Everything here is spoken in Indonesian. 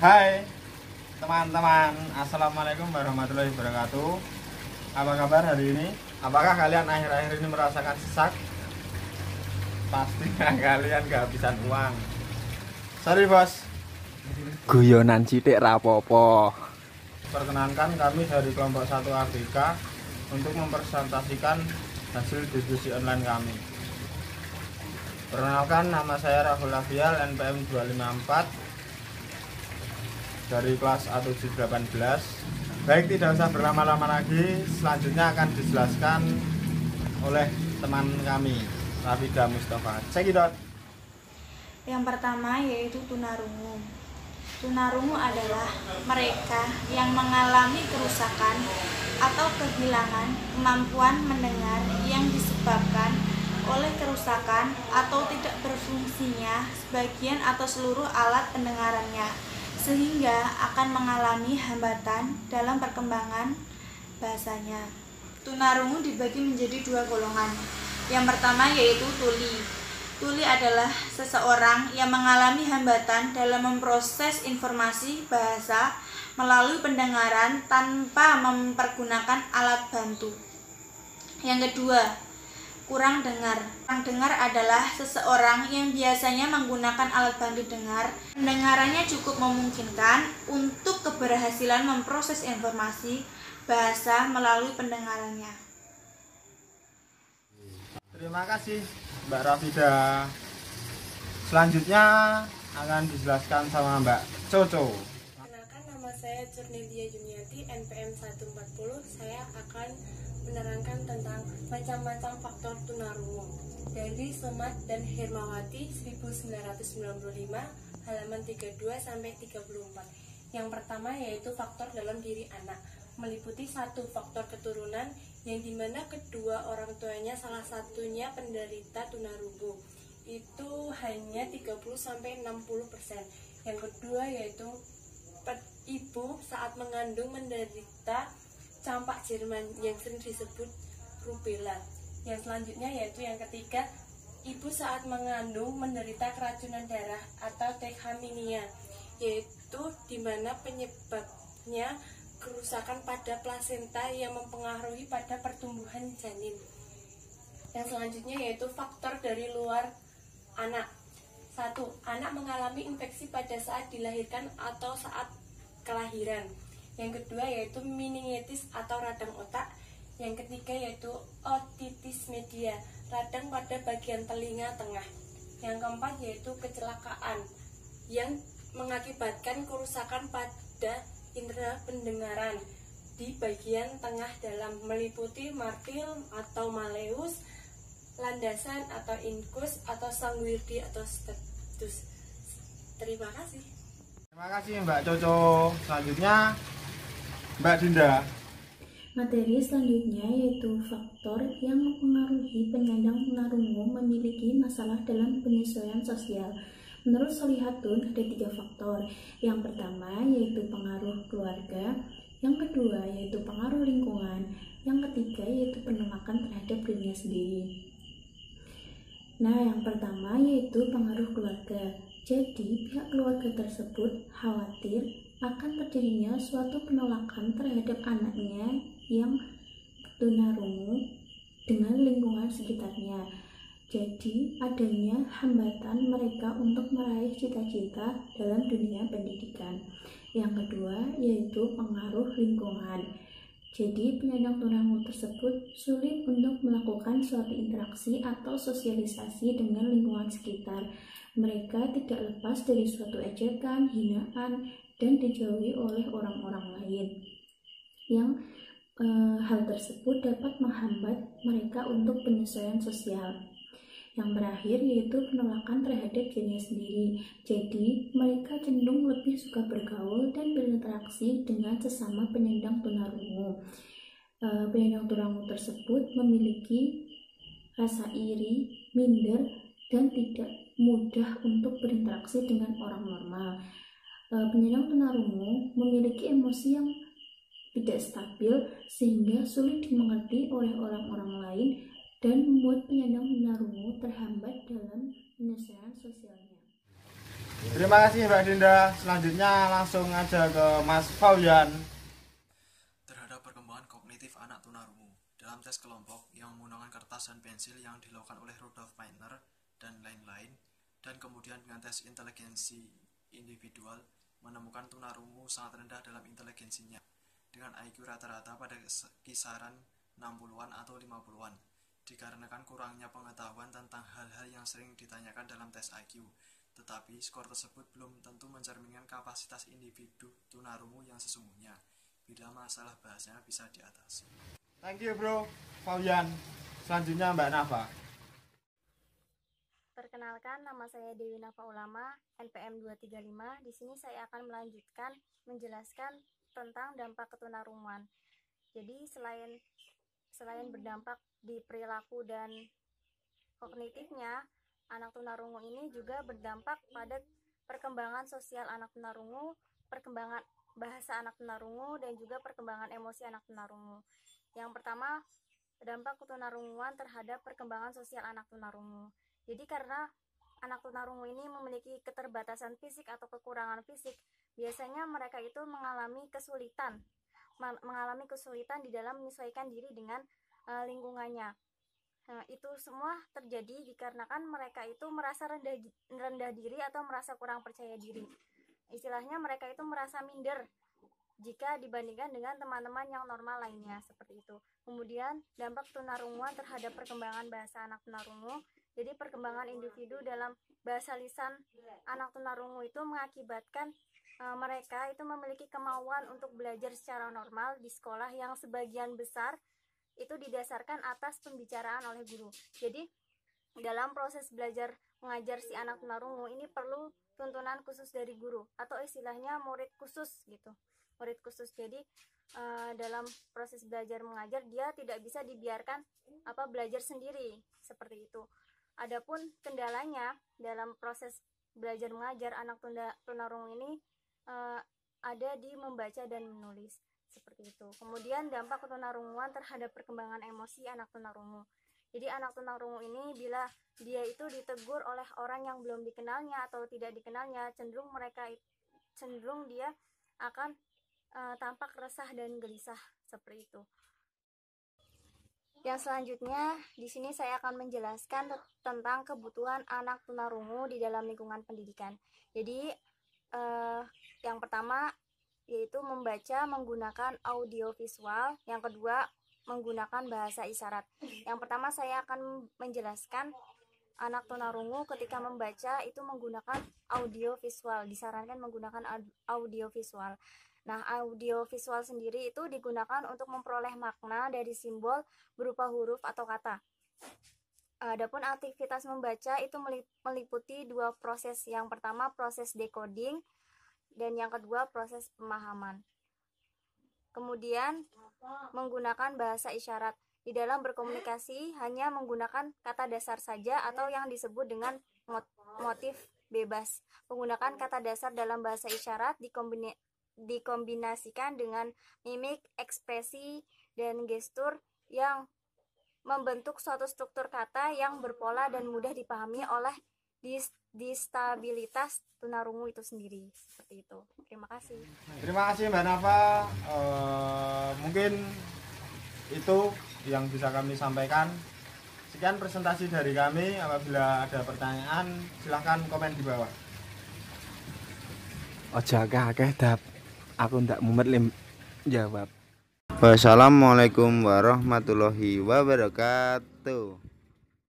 Hai teman-teman, assalamualaikum warahmatullahi wabarakatuh. Apa kabar hari ini? Apakah kalian akhir-akhir ini merasakan sesak? Pastinya kalian kehabisan uang. Sorry bos, guyonan sithik rapopo. perkenalkan kami dari kelompok 1 ABK untuk mempresentasikan hasil diskusi online kami. Perkenalkan, nama saya Rahul Lafial, NPM 254 dari kelas A718. Baik, tidak usah berlama-lama lagi, selanjutnya akan dijelaskan oleh teman kami, Rafida Mustafa. Cekidot. Yang pertama yaitu tunarungu. Tunarungu adalah mereka yang mengalami kerusakan atau kehilangan kemampuan mendengar yang disebabkan oleh kerusakan atau tidak berfungsinya sebagian atau seluruh alat pendengarannya, sehingga akan mengalami hambatan dalam perkembangan bahasanya. Tunarungu dibagi menjadi dua golongan. Yang pertama yaitu tuli. Tuli adalah seseorang yang mengalami hambatan dalam memproses informasi bahasa melalui pendengaran tanpa mempergunakan alat bantu. Yang kedua, kurang dengar. Kurang dengar adalah seseorang yang biasanya menggunakan alat bantu dengar. Pendengarannya cukup memungkinkan untuk keberhasilan memproses informasi bahasa melalui pendengarannya. Terima kasih Mbak Rafida. Selanjutnya akan dijelaskan sama Mbak Coco. Kenalkan, nama saya Curnilia Juniati, NPM 140. Saya akan menerangkan tentang macam-macam faktor tunarungu dari Somat dan Hermawati 1995 halaman 32 sampai 34. Yang pertama yaitu faktor dalam diri anak, meliputi 1 faktor keturunan yang dimana kedua orang tuanya salah satunya penderita tunarungu, itu hanya 30-60%. Yang kedua yaitu ibu saat mengandung menderita campak Jerman yang sering disebut rubella. Yang selanjutnya yaitu yang ketiga, ibu saat mengandung menderita keracunan darah atau trichomania, yaitu dimana penyebabnya kerusakan pada plasenta yang mempengaruhi pada pertumbuhan janin. Yang selanjutnya yaitu faktor dari luar anak. 1. Anak mengalami infeksi pada saat dilahirkan atau saat kelahiran. Yang kedua yaitu meningitis atau radang otak. Yang ketiga yaitu otitis media, radang pada bagian telinga tengah. Yang keempat yaitu kecelakaan yang mengakibatkan kerusakan pada indera pendengaran di bagian tengah dalam, meliputi martil atau maleus, landasan atau inkus atau sanguirdi atau status. Terima kasih. Terima kasih Mbak Coco. Selanjutnya Mbak Dinda. Materi selanjutnya yaitu faktor yang mempengaruhi penyandang tunarungu memiliki masalah dalam penyesuaian sosial. Menurut Solihatun ada 3 faktor. Yang pertama yaitu pengaruh keluarga, yang kedua yaitu pengaruh lingkungan, yang ketiga yaitu penolakan terhadap dirinya sendiri. Nah, yang pertama yaitu pengaruh keluarga. Jadi, pihak keluarga tersebut khawatir akan terjadinya suatu penolakan terhadap anaknya yang tunarungu dengan lingkungan sekitarnya. Jadi, adanya hambatan mereka untuk meraih cita-cita dalam dunia pendidikan. Yang kedua yaitu pengaruh lingkungan. Jadi, penyandang tunarungu tersebut sulit untuk melakukan suatu interaksi atau sosialisasi dengan lingkungan sekitar. Mereka tidak lepas dari suatu ejekan, hinaan, dan dijauhi oleh orang-orang lain. Yang hal tersebut dapat menghambat mereka untuk penyesuaian sosial. Yang terakhir yaitu penolakan terhadap dirinya sendiri. Jadi, mereka cenderung lebih suka bergaul dan berinteraksi dengan sesama penyandang tunarungu. Penyandang tunarungu tersebut memiliki rasa iri, minder, dan tidak mudah untuk berinteraksi dengan orang normal. Penyandang tunarungu memiliki emosi yang tidak stabil sehingga sulit dimengerti oleh orang-orang lain dan membuat penyandang tunarungu terhambat dalam penyelesaian sosialnya. Terima kasih Mbak Dinda. Selanjutnya langsung aja ke Mas Fauyan. Terhadap perkembangan kognitif anak tunarungu dalam tes kelompok yang menggunakan kertas dan pensil yang dilakukan oleh Rudolf Meitner dan lain-lain, dan kemudian dengan tes inteligensi individual menemukan tunarungu sangat rendah dalam inteligensinya dengan IQ rata-rata pada kisaran 60-an atau 50-an, dikarenakan kurangnya pengetahuan tentang hal-hal yang sering ditanyakan dalam tes IQ. Tetapi skor tersebut belum tentu mencerminkan kapasitas individu tunarungu yang sesungguhnya bila masalah bahasanya bisa diatasi. Thank you bro, Fauyan. Selanjutnya Mbak Nafa. Perkenalkan, nama saya Dewi Nafa Ulama, NPM 235. Di sini saya akan melanjutkan menjelaskan tentang dampak ketunarunguan. Jadi selain berdampak di perilaku dan kognitifnya, anak tunarungu ini juga berdampak pada perkembangan sosial anak tunarungu, perkembangan bahasa anak tunarungu, dan juga perkembangan emosi anak tunarungu. Yang pertama, dampak ketunarunguan terhadap perkembangan sosial anak tunarungu. Jadi karena anak tunarungu ini memiliki keterbatasan fisik atau kekurangan fisik, biasanya mereka itu mengalami kesulitan di dalam menyesuaikan diri dengan lingkungannya. Nah, itu semua terjadi dikarenakan mereka itu merasa rendah diri atau merasa kurang percaya diri. Istilahnya mereka itu merasa minder jika dibandingkan dengan teman-teman yang normal lainnya, seperti itu. Kemudian dampak tunarunguan terhadap perkembangan bahasa anak tunarungu. Jadi perkembangan individu dalam bahasa lisan anak tunarungu itu mengakibatkan mereka itu memiliki kemauan untuk belajar secara normal di sekolah yang sebagian besar itu didasarkan atas pembicaraan oleh guru. Jadi dalam proses belajar mengajar si anak tunarungu ini perlu tuntunan khusus dari guru atau istilahnya murid khusus gitu. Murid khusus. Jadi dalam proses belajar mengajar dia tidak bisa dibiarkan belajar sendiri seperti itu. Adapun kendalanya dalam proses belajar mengajar anak tunarungu ini ada di membaca dan menulis seperti itu. Kemudian dampak ketunarunguan terhadap perkembangan emosi anak tunarungu. Jadi anak tunarungu ini bila dia itu ditegur oleh orang yang belum dikenalnya atau tidak dikenalnya, cenderung dia akan tampak resah dan gelisah seperti itu. Yang selanjutnya, di sini saya akan menjelaskan tentang kebutuhan anak tunarungu di dalam lingkungan pendidikan. Jadi, yang pertama yaitu membaca menggunakan audiovisual, yang kedua menggunakan bahasa isyarat. Yang pertama saya akan menjelaskan anak tunarungu ketika membaca itu menggunakan audiovisual, disarankan menggunakan audiovisual. Nah, audiovisual sendiri itu digunakan untuk memperoleh makna dari simbol berupa huruf atau kata. Adapun aktivitas membaca itu meliputi dua proses. Yang pertama proses decoding dan yang kedua proses pemahaman. Kemudian menggunakan bahasa isyarat. Di dalam berkomunikasi hanya menggunakan kata dasar saja atau yang disebut dengan motif bebas. Menggunakan kata dasar dalam bahasa isyarat dikombinasikan dengan mimik, ekspresi, dan gestur yang membentuk suatu struktur kata yang berpola dan mudah dipahami oleh distabilitas tunarungu itu sendiri. Seperti itu. Terima kasih. Terima kasih Mbak Nafa. Mungkin itu yang bisa kami sampaikan. Sekian presentasi dari kami. Apabila ada pertanyaan, silahkan komen di bawah. Ojo akeh dap. Aku ndak mumet jawab. Wassalamualaikum warahmatullahi wabarakatuh.